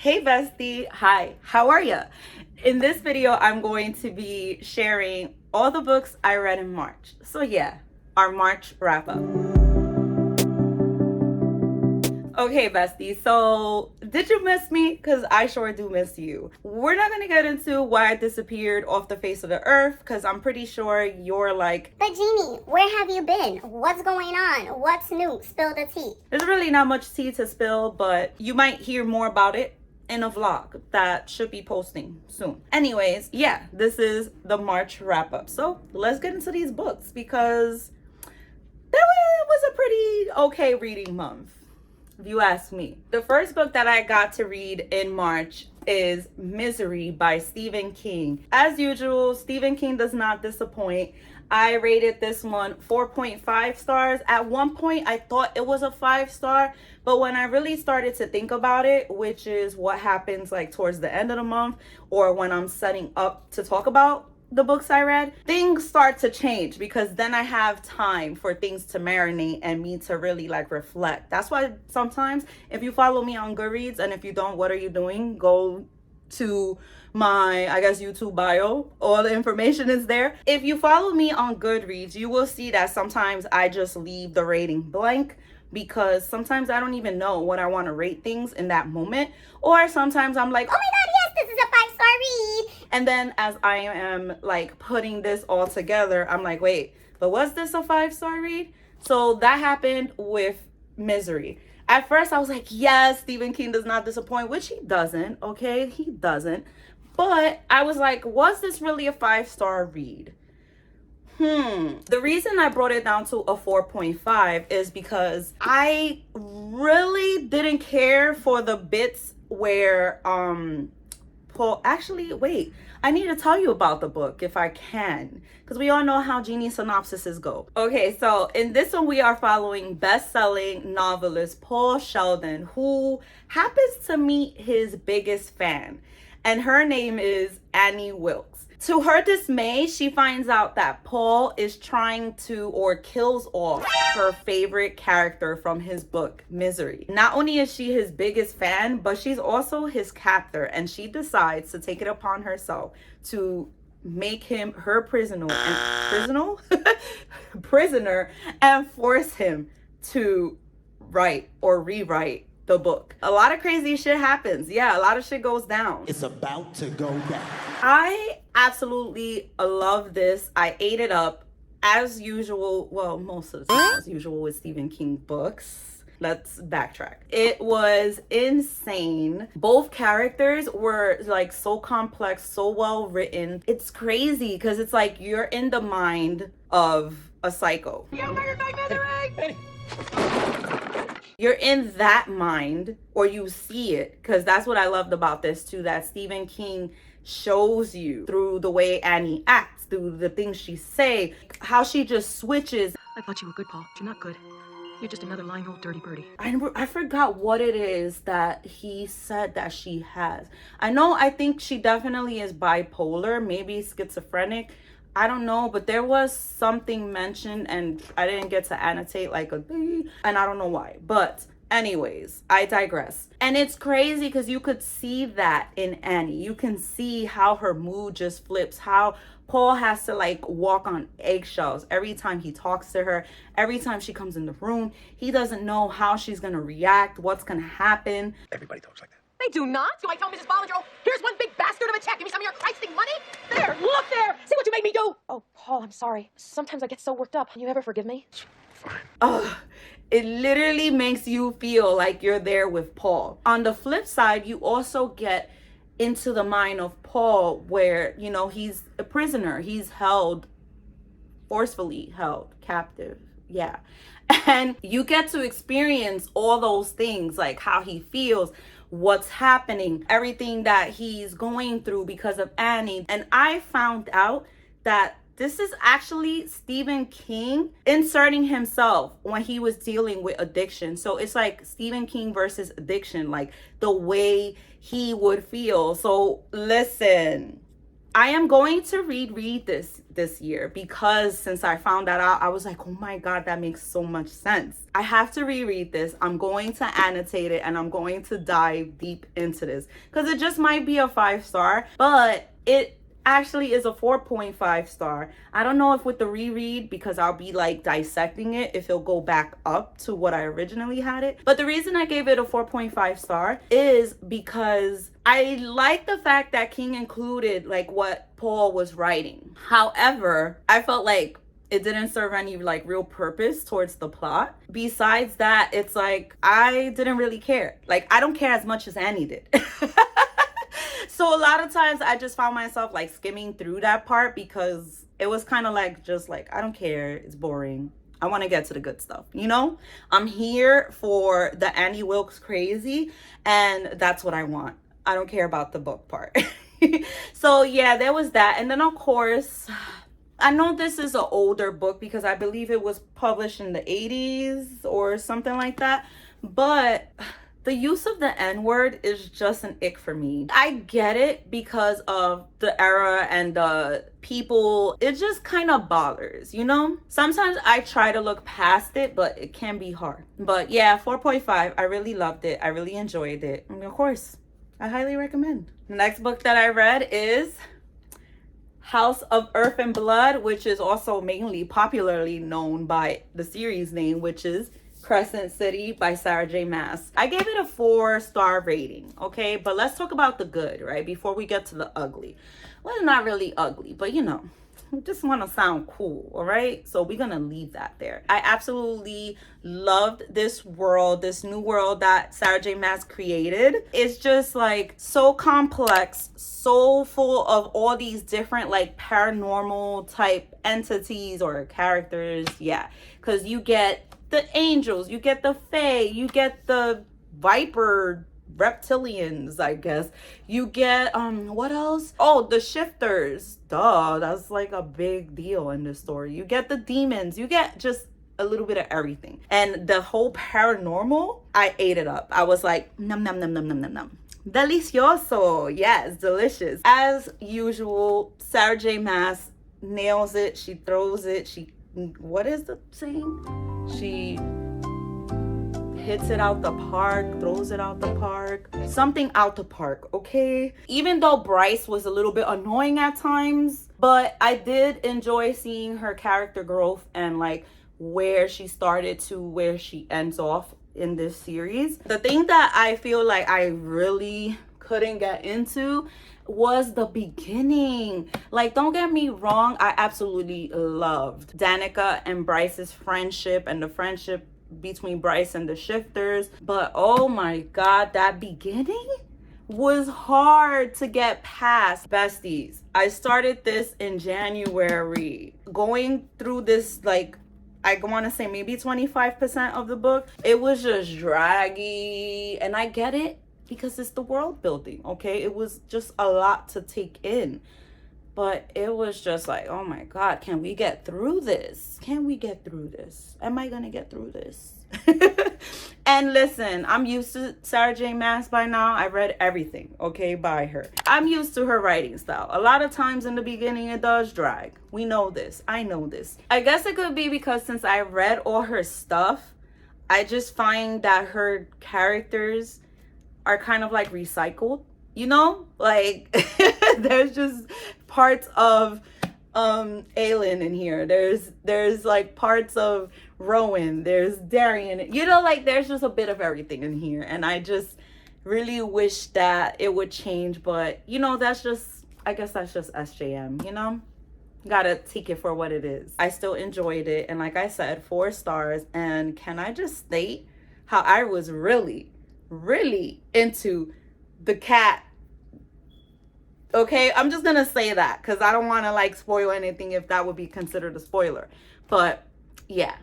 Hey bestie, hi, how are ya? In this video, I'm going to be sharing all the books I read in March. So yeah, our March wrap up. Okay, bestie, so did you miss me? Because I sure do miss you. We're not going to get into why I disappeared off the face of the earth, because I'm pretty sure you're like, But Ginnie, where have you been? What's going on? What's new? Spill the tea. there's really not much tea to spill, but you might hear more about it in a vlog that should be posting soon. Anyways, yeah, this is the March wrap up. So let's get into these books because that was a pretty okay reading month, if you ask me. The first book that I got to read in March is Misery by Stephen King. As usual, Stephen King does not disappoint. I rated this one 4.5 stars. At one point, I thought it was a 5-star, but when I really started to think about it, which is what happens like towards the end of the month or when I'm setting up to talk about the books I read, things start to change because then I have time for things to marinate and me to really like reflect. That's why sometimes if you follow me on Goodreads, and if you don't, what are you doing? Go to my, I guess, YouTube bio. All the information is there. If you follow me on Goodreads, you will see that sometimes I just leave the rating blank because sometimes I don't even know what I want to rate things in that moment. Or sometimes I'm like, Oh my god, yes, this is a 5-star read. and then as I am like putting this all together, I'm like, wait, but was this a 5-star read? So that happened with Misery. At first I was like, yes, Stephen King does not disappoint, which he doesn't, okay? He doesn't. But I was like, was this really a 5-star read? The reason I brought it down to a 4.5 is because I really didn't care for the bits where Paul, actually, wait, I need to tell you about the book if I can, because we all know how Ginnie synopsises go. Okay, so in this one, we are following best-selling novelist Paul Sheldon, who happens to meet his biggest fan, and her name is Annie Wilkes. To her dismay, she finds out that Paul is trying to or kills off her favorite character from his book, Misery. Not only is she his biggest fan, but she's also his captor, and she decides to take it upon herself to make him her prisoner and force him to write or rewrite the book. A lot of crazy shit happens. Yeah, a lot of shit goes down. It's about to go down. I absolutely love this. I ate it up as usual. Well, most of the time as usual with Stephen King books. Let's backtrack. It was insane. Both characters were like so complex, so well written. It's crazy because it's like you're in the mind of a psycho. You murdered my misery! You're in that mind, or you see it, because that's what I loved about this too, that Stephen King shows you through the way Annie acts, through the things she say, how she just switches. I thought you were good, Paul. You're not good. You're just another lying old dirty birdie. I forgot what it is that he said that she has. I think she definitely is bipolar, maybe schizophrenic. I don't know, but there was something mentioned and I didn't get to annotate like and I don't know why. But anyways, I digress. And it's crazy because you could see that in Annie. You can see how her mood just flips, how Paul has to like walk on eggshells every time he talks to her, every time she comes in the room. He doesn't know how she's going to react, what's going to happen. Everybody talks like that. They do not. Do I tell Mrs. Bollinger, oh, here's one big bastard of a check. Give me some of your Christing money. There, look there. See what you made me do. Oh, Paul, I'm sorry. Sometimes I get so worked up. You ever forgive me? Ugh, it literally makes you feel like you're there with Paul. On the flip side, you also get into the mind of Paul where, you know, he's a prisoner. He's forcefully held captive. Yeah. And you get to experience all those things, like how he feels, what's happening, everything that he's going through because of Annie. And I found out that this is actually Stephen King inserting himself when he was dealing with addiction. So it's like Stephen King versus addiction, like the way he would feel. So listen, I am going to reread this year because since I found that out, I was like, oh my God, that makes so much sense. I have to reread this. I'm going to annotate it and I'm going to dive deep into this because it just might be a 5-star, but it actually is a 4.5 star. I don't know if with the reread, because I'll be like dissecting it, if it'll go back up to what I originally had it. But the reason I gave it a 4.5 star is because I like the fact that King included like what Paul was writing. However, I felt like it didn't serve any like real purpose towards the plot. Besides that, it's like I didn't really care. Like I don't care as much as Annie did. So a lot of times I just found myself like skimming through that part because it was kind of like just like I don't care, it's boring. I want to get to the good stuff, you know? I'm here for the Annie Wilkes crazy and that's what I want. I don't care about the book part. So yeah, there was that. And then of course, I know this is an older book because I believe it was published in the 80s or something like that, but the use of the N-word is just an ick for me. I get it because of the era and the people. It just kind of bothers, you know? Sometimes I try to look past it, but it can be hard. But yeah, 4.5. I really loved it. I really enjoyed it. And of course, I highly recommend. The next book that I read is House of Earth and Blood, which is also mainly popularly known by the series name, which is Crescent City by Sarah J. Maas. I gave it a 4-star rating, okay? But let's talk about the good, right? Before we get to the ugly. Well, it's not really ugly, but you know, I just want to sound cool, all right? So we're going to leave that there. I absolutely loved this world, this new world that Sarah J. Maas created. It's just like so complex, so full of all these different like paranormal type entities or characters. Yeah, because you get the angels, you get the fae, you get the viper reptilians, I guess. You get what else? Oh, the shifters. Duh, that's like a big deal in this story. You get the demons, you get just a little bit of everything. And the whole paranormal, I ate it up. I was like, num num num num num num num. Delicioso. Yes, delicious. As usual, Sarah J. Maas nails it. She throws it. What is the saying? She hits it out the park, throws it out the park, something out the park, okay? Even though Bryce was a little bit annoying at times, but I did enjoy seeing her character growth and like where she started to where she ends off in this series. The thing that I feel like I really couldn't get into was the beginning. Like, don't get me wrong, I absolutely loved Danica and Bryce's friendship and the friendship between Bryce and the shifters, but oh my God, that beginning was hard to get past. Besties, I started this in January, going through this like I want to say maybe 25% of the book. It was just draggy, and I get it because it's the world building, okay? It was just a lot to take in. But it was just like, oh my God, can we get through this? Can we get through this? Am I going to get through this? And listen, I'm used to Sarah J. Maas by now. I read everything, okay, by her. I'm used to her writing style. A lot of times in the beginning, it does drag. We know this. I know this. I guess it could be because since I read all her stuff, I just find that her characters are kind of like recycled, you know? Like, there's just parts of Aelin in here. There's like parts of Rowan, there's Darian, you know, like there's just a bit of everything in here, and I just really wish that it would change, but you know, that's just, I guess that's just SJM, you know? Gotta take it for what it is. I still enjoyed it, and like I said, 4 stars. And can I just state how I was really into the cat? Okay, I'm just gonna say that because I don't want to like spoil anything if that would be considered a spoiler, but yeah.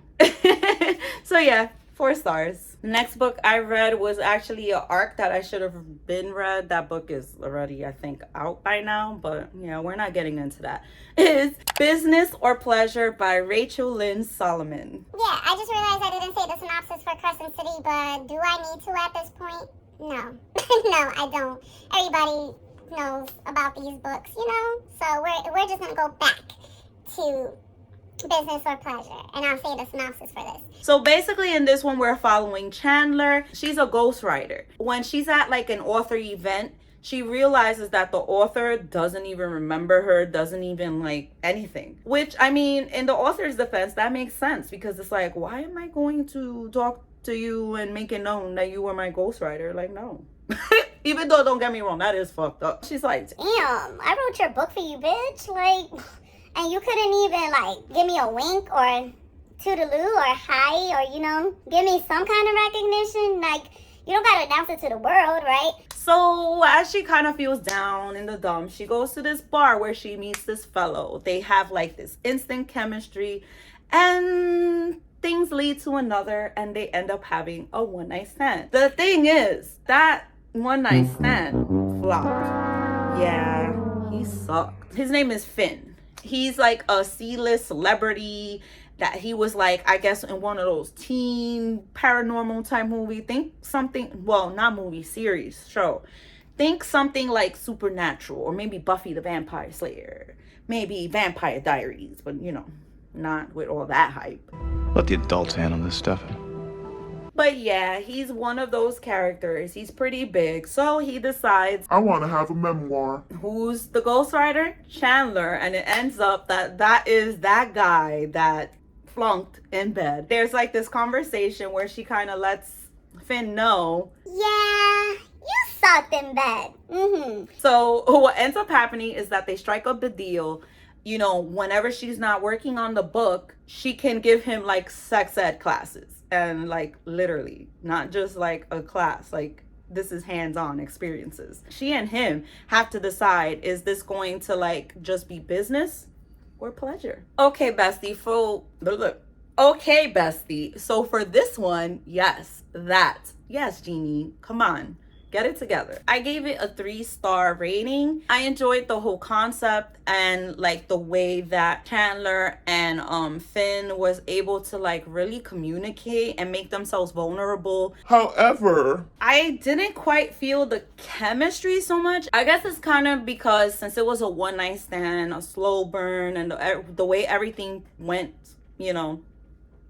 So yeah, 4 stars. The next book I read was actually an arc that I should have been read. That book is already, I think, out by now, but yeah, we're not getting into that. Is Business or Pleasure by Rachel Lynn Solomon. Yeah, I just realized I didn't say the synopsis for Crescent City, but do I need to at this point? No. No, I don't. Everybody knows about these books, you know? So we're just gonna go back to business or pleasure, and I'll say the synopsis for this. So basically in this one, we're following Chandler. She's a ghostwriter. When she's at like an author event, she realizes that the author doesn't even remember her, doesn't even like anything. Which, I mean, in the author's defense, that makes sense, because it's like, why am I going to talk to you and make it known that you were my ghostwriter? Like, no. Even though, don't get me wrong, that is fucked up. She's like, damn, I wrote your book for you, bitch. Like, and you couldn't even like give me a wink or toodaloo or hi, or, you know, give me some kind of recognition. Like, you don't gotta announce it to the world, right? So as she kind of feels down in the dumps, she goes to this bar where she meets this fellow. They have like this instant chemistry, and things lead to another, and they end up having a one-night stand. The thing is, that one-night stand flopped. Yeah, he sucked. His name is Finn. He's like a C-list celebrity that he was like, I guess, in one of those teen paranormal type movie. Think something, well, not movie, series, show. Think something like Supernatural, or maybe Buffy the Vampire Slayer, maybe Vampire Diaries, but you know, not with all that hype. Let the adults handle this stuff. But yeah, he's one of those characters. He's pretty big, so he decides, I want to have a memoir. who's the ghostwriter? Chandler. And it ends up that is that guy that flunked in bed. There's like this conversation where she kind of lets Finn know, Yeah, you sucked in bed. So what ends up happening is that they strike up the deal. You know, whenever she's not working on the book, she can give him like sex ed classes. And like literally, not just like a class, like this is hands-on experiences. She and him have to decide, is this going to like just be business or pleasure? Okay, bestie, okay, bestie. So for this one, yes, Ginnie, come on. Get it together. I gave it a 3-star rating. I enjoyed the whole concept and like the way that Chandler and Finn was able to like really communicate and make themselves vulnerable. However, I didn't quite feel the chemistry so much. I guess it's kind of because since it was a one-night stand, a slow burn, and the way everything went, you know,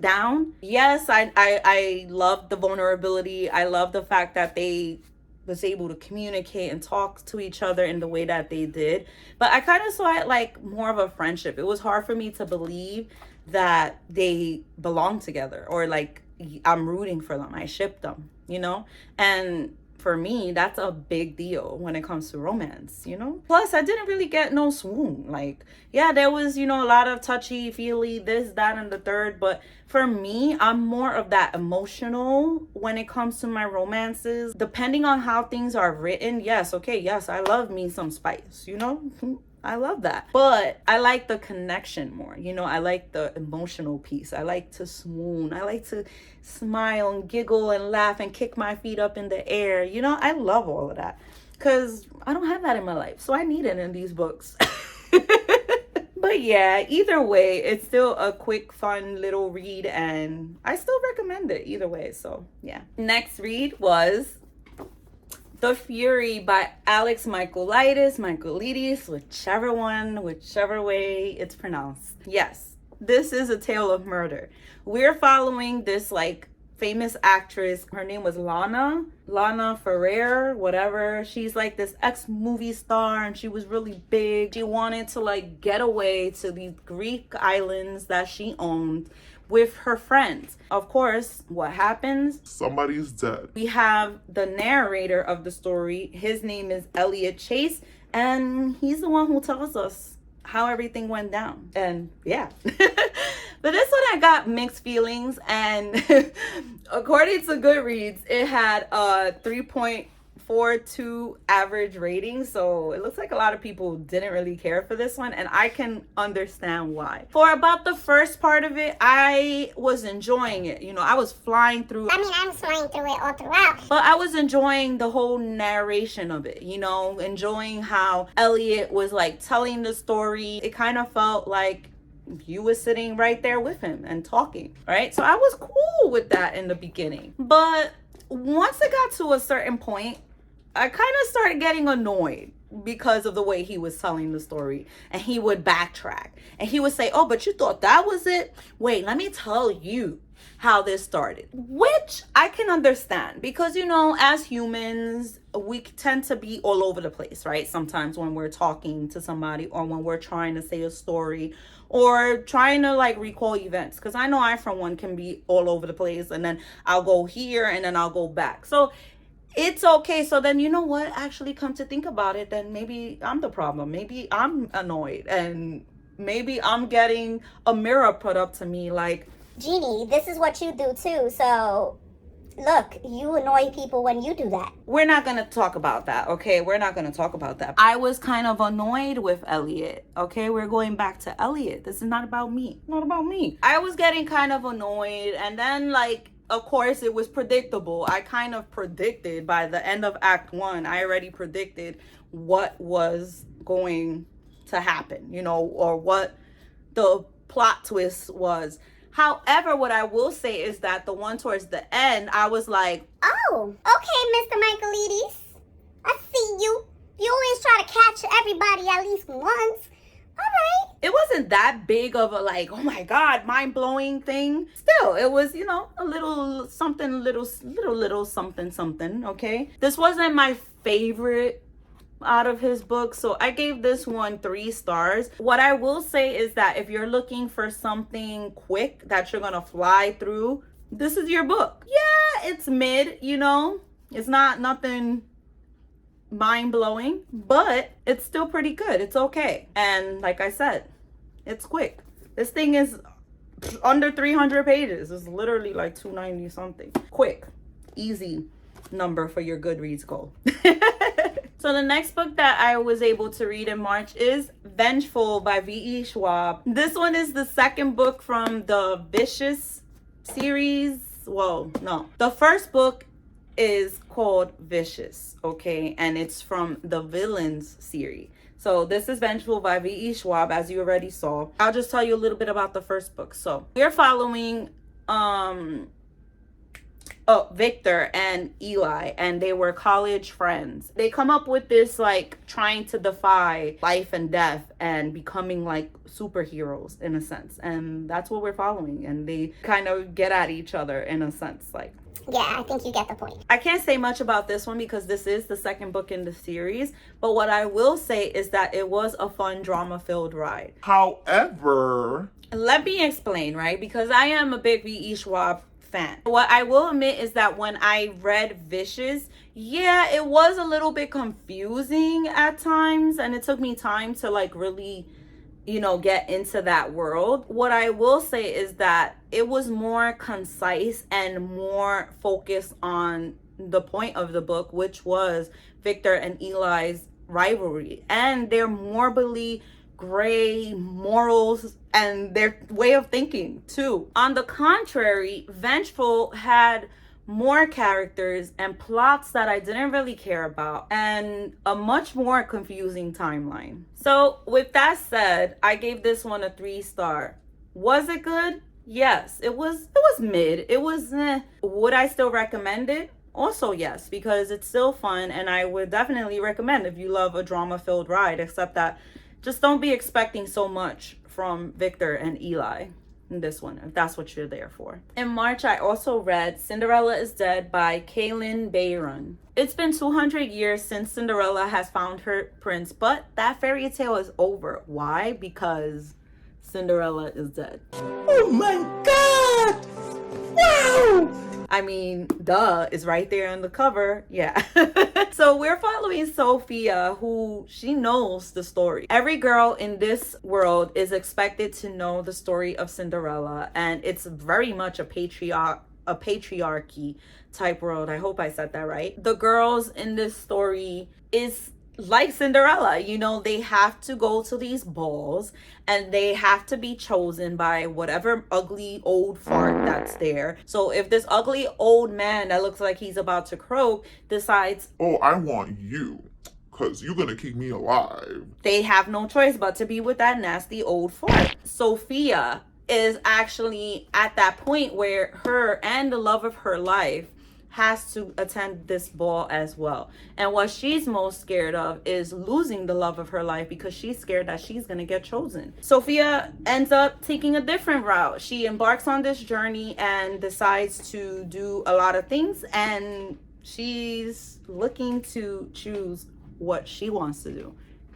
down. Yes, I loved the vulnerability. I love the fact that they was able to communicate and talk to each other in the way that they did. But I kind of saw it like more of a friendship. It was hard for me to believe that they belong together, or like I'm rooting for them. I ship them, you know? And for me, that's a big deal when it comes to romance, you know? Plus, I didn't really get no swoon. Like, yeah, there was, you know, a lot of touchy-feely, this, that, and the third. But for me, I'm more of that emotional when it comes to my romances. Depending on how things are written, yes, okay, yes, I love me some spice, you know? I love that. But I like the connection more. You know, I like the emotional piece. I like to swoon. I like to smile and giggle and laugh and kick my feet up in the air. You know, I love all of that because I don't have that in my life. So I need it in these books. But yeah, either way, it's still a quick, fun little read, and I still recommend it either way. So yeah. Next read was The Fury by Alex Michaelides, whichever way it's pronounced. Yes, this is a tale of murder. We're following this like famous actress. Her name was Lana Ferrer, whatever. She's like this ex-movie star, and she was really big. She wanted to like get away to these Greek islands that she owned with her friends. Of course, what happens? somebody's dead. We have the narrator of the story. His name is Elliot Chase, and he's the one who tells us how everything went down. And yeah. But this one I got mixed feelings, and according to Goodreads, it had a 3.42 average rating, so it looks like a lot of people didn't really care for this one, and I can understand why. For about the first part of it, I was enjoying it. You know, I was flying through. I mean, I'm flying through it all throughout. But I was enjoying the whole narration of it, you know, enjoying how Elliot was like telling the story. It kind of felt like you were sitting right there with him and talking, right? So I was cool with that in the beginning. But once it got to a certain point, I kind of started getting annoyed because of the way he was telling the story. And he would backtrack. And he would say, oh, but you thought that was it? Wait, let me tell you how this started. Which I can understand because, you know, as humans, we tend to be all over the place, right? Sometimes when we're talking to somebody or when we're trying to say a story or trying to like recall events. Because I know I, for one, can be all over the place and then I'll go here and then I'll go back. So it's okay. So then, you know what? Actually, come to think about it, then maybe I'm the problem. Maybe I'm annoyed and maybe I'm getting a mirror put up to me like, Ginnie, this is what you do too. So look, you annoy people when you do that. we're not going to talk about that, okay? We're not going to talk about that. I was kind of annoyed with Elliot, okay? We're going back to Elliot. This is not about me. Not about me. I was getting kind of annoyed, and then, like, of course, it was predictable. I kind of predicted by the end of Act 1, I already predicted what was going to happen, you know, or what the plot twist was. However, what I will say is that the one towards the end, I was like, Oh, okay, Mr. Michaelides. I see you. You always try to catch everybody at least once. All right. it wasn't that big of a like, oh my God, mind-blowing thing. Still, it was, you know, a little something, little something, okay? This wasn't my favorite out of his book, so I gave this one 3 stars. What I will say is that if you're looking for something quick that you're gonna fly through, this is your book. Yeah, it's mid, you know, it's not nothing mind-blowing, but it's still pretty good. It's okay. And like I said, it's quick. This thing is under 300 pages. It's literally like 290 something. Quick, easy number for your Goodreads goal. So the next book that I was able to read in March is Vengeful by V.E. Schwab. This one is the second book from the Vicious series. Well, no. The first book is called Vicious, okay? And it's from the Villains series. So this is Vengeful by V.E. Schwab, as you already saw. I'll just tell you a little bit about the first book. So we're following Victor and Eli, and they were college friends. They come up with this like trying to defy life and death and becoming like superheroes in a sense, and that's what we're following. And they kind of get at each other in a sense. Like, Yeah, I think you get the point. I can't say much about this one because this is the second book in the series, but what I will say is that it was a fun drama-filled ride. However, Let me explain, right? Because I am a big V.E. Schwab fan. What I will admit is that when I read Vicious, yeah, it was a little bit confusing at times, and it took me time to like really, you know, get into that world. What I will say is that it was more concise and more focused on the point of the book, which was Victor and Eli's rivalry and their morbidly gray morals and their way of thinking too. On the contrary, Vengeful had more characters and plots that I didn't really care about and a much more confusing timeline. So with that said, I gave this one a 3-star. Was it good? Yes, it was mid. It was Would I still recommend it? Also yes, because it's still fun, and I would definitely recommend if you love a drama-filled ride, except that just don't be expecting so much from Victor and Eli in this one, if that's what you're there for. In March, I also read Cinderella is Dead by Kalynn Bayron. It's been 200 years since Cinderella has found her prince, but that fairy tale is over. Why? Because Cinderella is dead. Oh my God! Wow! I mean, duh, is right there on the cover. Yeah. So we're following Sophia, who she knows the story. Every girl in this world is expected to know the story of Cinderella, and it's very much a patriarchy type world. I hope I said that right. The girls in this story is like Cinderella, you know, they have to go to these balls and they have to be chosen by whatever ugly old fart that's there. So if this ugly old man that looks like he's about to croak decides, oh, I want you, because you're going to keep me alive. they have no choice but to be with that nasty old fart. Sophia is actually at that point where her and the love of her life has to attend this ball as well. And what she's most scared of is losing the love of her life because she's scared that she's going to get chosen. Sophia ends up taking a different route. She embarks on this journey and decides to do a lot of things, and she's looking to choose what she wants to do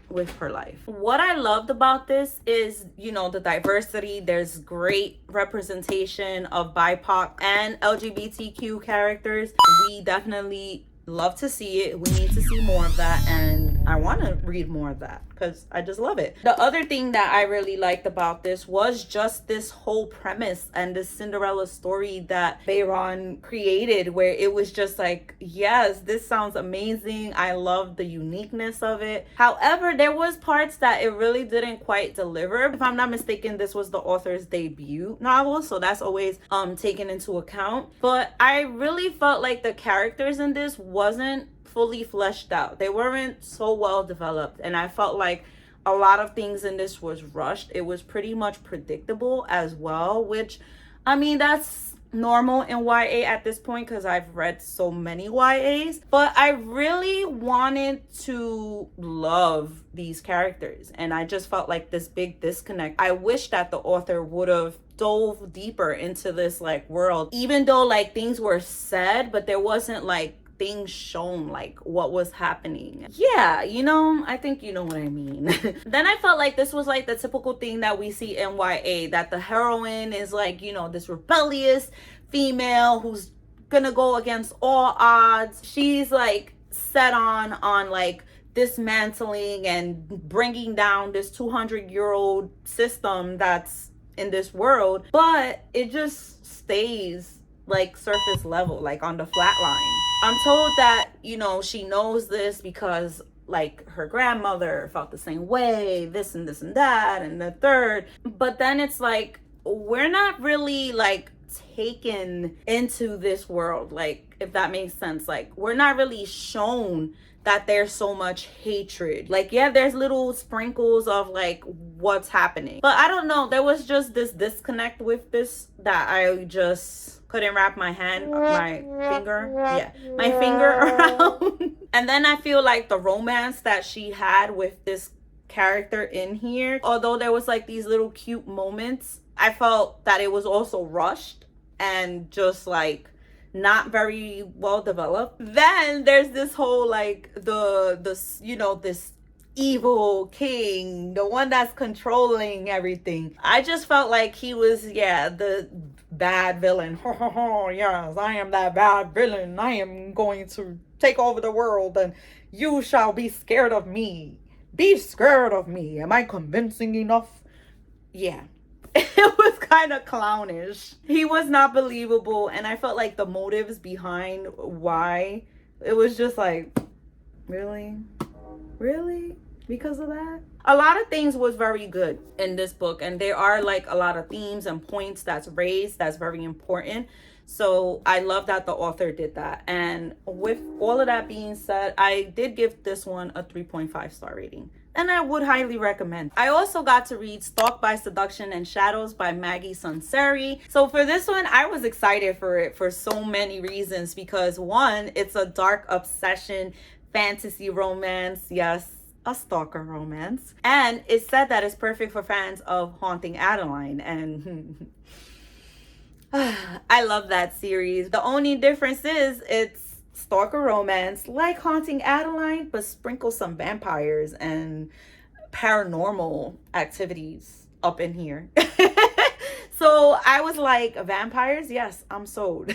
with her life. What I loved about this is, you know, the diversity. There's great representation of BIPOC and LGBTQ characters. We definitely love to see it. We need to see more of that, and I want to read more of that because I just love it. The other thing that I really liked about this was just this whole premise and the Cinderella story that Bayron created, where it was just like, yes, this sounds amazing. I love the uniqueness of it. However, there was parts that it really didn't quite deliver. If I'm not mistaken, this was the author's debut novel, so that's always taken into account. But I really felt like the characters in this wasn't fully fleshed out. They weren't so well developed, and I felt like a lot of things in this was rushed. It was pretty much predictable as well, which, I mean, that's normal in YA at this point because I've read so many YAs, but I really wanted to love these characters, and I just felt like this big disconnect. I wish that the author would have dove deeper into this like world, even though like things were said, but there wasn't like things shown like what was happening. Yeah, you know, I think you know what I mean. Then I felt like this was like the typical thing that we see in YA, that the heroine is like, you know, this rebellious female who's gonna go against all odds. She's like set on like dismantling and bringing down this 200-year-old system that's in this world, but it just stays like surface level, like on the flat line. I'm told that, you know, she knows this because like her grandmother felt the same way, this and this and that and the third. But then it's like, we're not really like taken into this world, like, if that makes sense. Like, we're not really shown that there's so much hatred. Like, yeah, there's little sprinkles of like what's happening, but I don't know, there was just this disconnect with this that I just couldn't wrap my finger around. And then I feel like the romance that she had with this character in here, although there was like these little cute moments, I felt that it was also rushed and just like not very well developed. Then there's this whole like this, you know, this evil king, the one that's controlling everything. I just felt like he was, yeah, the bad villain. Yes, I am that bad villain. I am going to take over the world and you shall be scared of me. Be scared of me. Am I convincing enough? Yeah. It was kind of clownish. He was not believable, and I felt like the motives behind why, it was just like, really? Because of that? A lot of things was very good in this book, and there are like a lot of themes and points that's raised that's very important. So I love that the author did that. And with all of that being said, I did give this one a 3.5 star rating, and I would highly recommend. I also got to read Stalked by Seduction and Shadows by Maggie Sunseri. So for this one, I was excited for it for so many reasons, because one, it's a dark obsession fantasy romance. Yes, a stalker romance. And it said that it's perfect for fans of Haunting Adeline, and I love that series. The only difference is it's stalker romance like Haunting Adeline, but sprinkle some vampires and paranormal activities up in here. So I was like, vampires? Yes, I'm sold.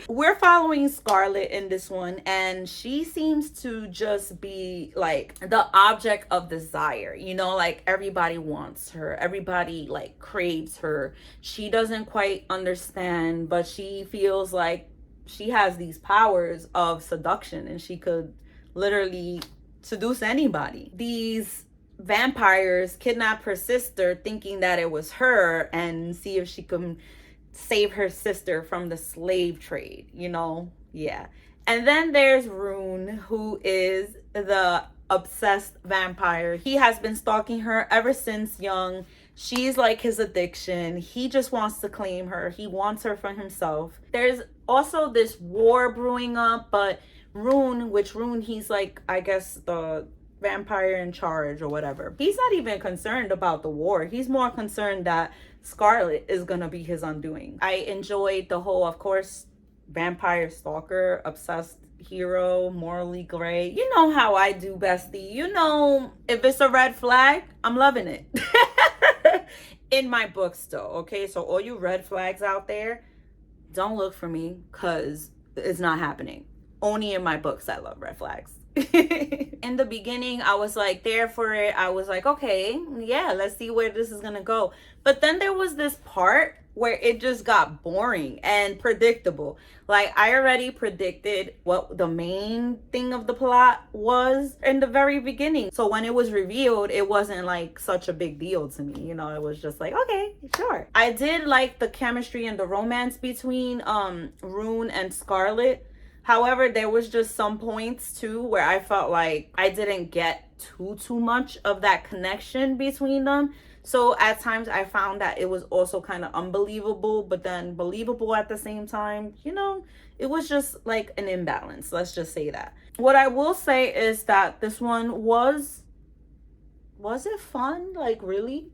We're following Scarlett in this one, and she seems to just be like the object of desire. You know, like everybody wants her. Everybody like craves her. She doesn't quite understand, but she feels like she has these powers of seduction and she could literally seduce anybody. These vampires kidnap her sister thinking that it was her and see if she can save her sister from the slave trade, you know? Yeah. And then there's Rune, who is the obsessed vampire. He has been stalking her ever since young. She's like his addiction. He just wants to claim her. He wants her for himself. There's also this war brewing up, but Rune, he's like, I guess, the vampire in charge or whatever. He's not even concerned about the war. He's more concerned that Scarlet is gonna be his undoing. I enjoyed the whole, of course, vampire stalker, obsessed hero, morally gray. You know how I do, bestie. You know, if it's a red flag, I'm loving it. In my books still, okay? So all you red flags out there, don't look for me, because it's not happening. Only in my books I love red flags. In the beginning, I was like there for it. I was like, okay, yeah, let's see where this is gonna go. But then there was this part where it just got boring and predictable. Like, I already predicted what the main thing of the plot was in the very beginning. So when it was revealed, it wasn't like such a big deal to me. You know, it was just like, okay, sure. I did like the chemistry and the romance between Rune and Scarlet. However, there was just some points too where I felt like I didn't get too much of that connection between them. So at times I found that it was also kind of unbelievable, but then believable at the same time. You know, it was just like an imbalance. Let's just say that. What I will say is that this one was it fun? Like, really?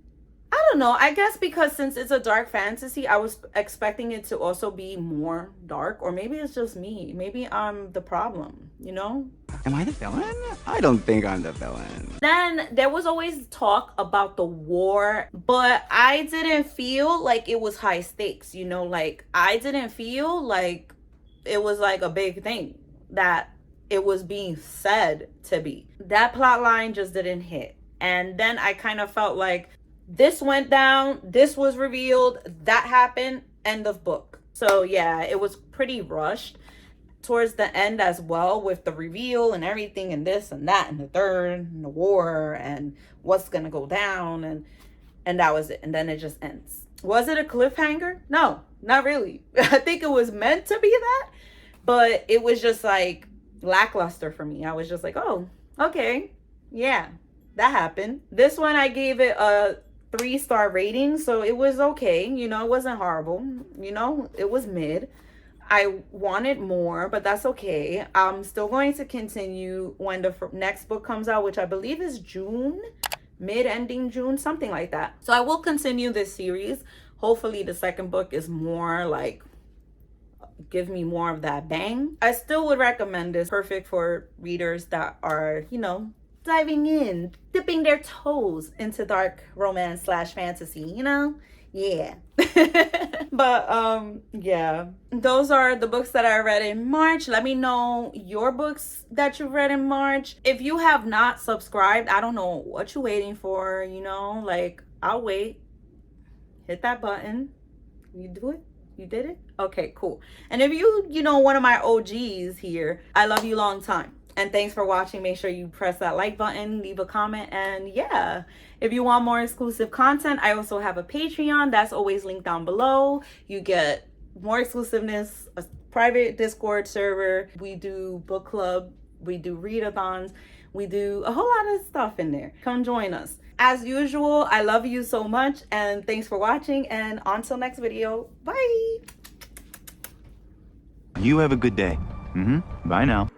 I don't know. I guess because since it's a dark fantasy, I was expecting it to also be more dark. Or maybe it's just me. Maybe I'm the problem, you know? Am I the villain? I don't think I'm the villain. Then there was always talk about the war, but I didn't feel like it was high stakes, you know? Like, I didn't feel like it was like a big thing that it was being said to be. That plot line just didn't hit. And then I kind of felt like this went down, this was revealed, that happened, end of book. So yeah, it was pretty rushed towards the end as well, with the reveal and everything, and this and that and the third and the war and what's gonna go down, and that was it. And then it just ends. Was it a cliffhanger? No, not really. I think it was meant to be that, but it was just like lackluster for me. I was just like, oh, okay, yeah, that happened. This one I gave it a 3-star rating, so it was okay. You know, it wasn't horrible. You know, it was mid. I wanted more, but that's okay. I'm still going to continue when the next book comes out, which I believe is June, mid-ending June, something like that. So I will continue this series. Hopefully the second book is more like, give me more of that bang. I still would recommend this. Perfect for readers that are, you know, diving in, dipping their toes into dark romance / fantasy, you know? Yeah. But yeah, those are the books that I read in March. Let me know your books that you've read in March. If you have not subscribed, I don't know what you're waiting for, you know? Like, I'll wait. Hit that button. You do it? You did it? Okay, cool. And if you know, one of my OGs here, I love you long time. And thanks for watching. Make sure you press that like button, leave a comment, and yeah, if you want more exclusive content, I also have a Patreon. That's always linked down below. You get more exclusiveness, a private Discord server. We do book club, we do readathons, we do a whole lot of stuff in there. Come join us. As usual, I love you so much, and thanks for watching, and until next video, bye. You have a good day. Bye now.